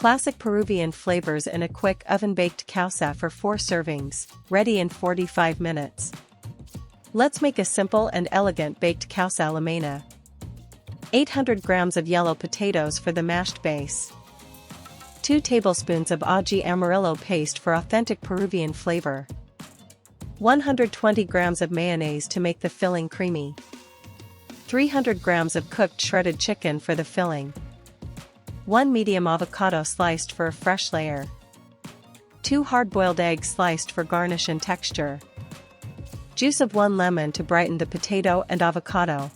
Classic Peruvian flavors in a quick oven-baked causa for 4 servings, ready in 45 minutes. Let's make a simple and elegant baked causa limeña. 800 grams of yellow potatoes for the mashed base. 2 tablespoons of ají Amarillo paste for authentic Peruvian flavor. 120 grams of mayonnaise to make the filling creamy. 300 grams of cooked shredded chicken for the filling. 1 medium avocado sliced for a fresh layer. 2 hard-boiled eggs sliced for garnish and texture. Juice of 1 lemon to brighten the potato and avocado.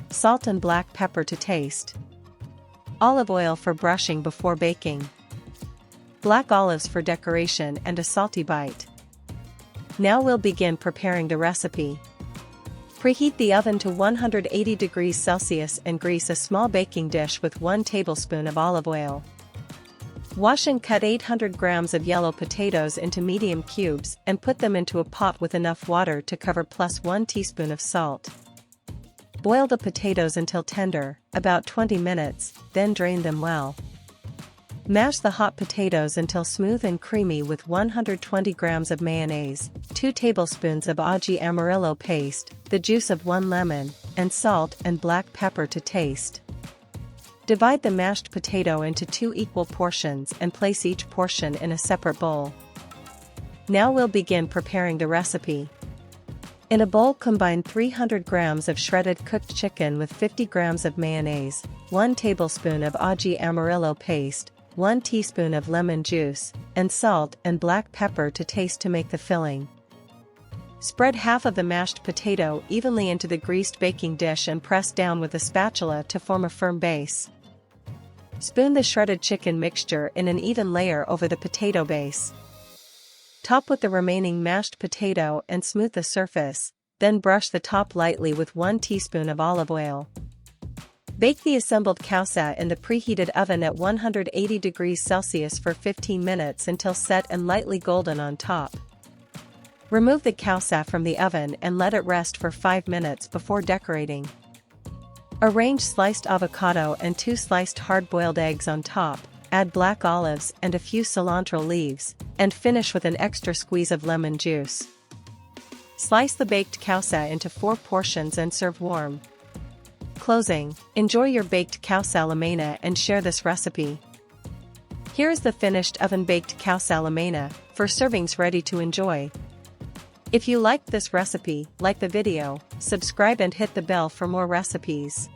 Salt and black pepper to taste. Olive oil for brushing before baking. Black olives for decoration and a salty bite. Now we'll begin preparing the recipe. Preheat the oven to 180 degrees Celsius and grease a small baking dish with 1 tablespoon of olive oil. Wash and cut 800 grams of yellow potatoes into medium cubes and put them into a pot with enough water to cover plus 1 teaspoon of salt. Boil the potatoes until tender, about 20 minutes, then drain them well. Mash the hot potatoes until smooth and creamy with 120 grams of mayonnaise, 2 tablespoons of ají Amarillo paste, the juice of 1 lemon, and salt and black pepper to taste. Divide the mashed potato into 2 equal portions and place each portion in a separate bowl. Now we'll begin preparing the recipe. In a bowl, combine 300 grams of shredded cooked chicken with 50 grams of mayonnaise, 1 tablespoon of ají Amarillo paste, 1 teaspoon of lemon juice, and salt and black pepper to taste to make the filling. Spread half of the mashed potato evenly into the greased baking dish and press down with a spatula to form a firm base. Spoon the shredded chicken mixture in an even layer over the potato base. Top with the remaining mashed potato and smooth the surface, then brush the top lightly with 1 teaspoon of olive oil. Bake the assembled causa in the preheated oven at 180 degrees Celsius for 15 minutes until set and lightly golden on top. Remove the causa from the oven and let it rest for 5 minutes before decorating. Arrange sliced avocado and 2 sliced hard-boiled eggs on top, add black olives and a few cilantro leaves, and finish with an extra squeeze of lemon juice. Slice the baked causa into 4 portions and serve warm. Closing, enjoy your baked causa limeña and share this recipe. Here is the finished oven-baked causa limeña, for servings ready to enjoy. If you liked this recipe, like the video, subscribe and hit the bell for more recipes.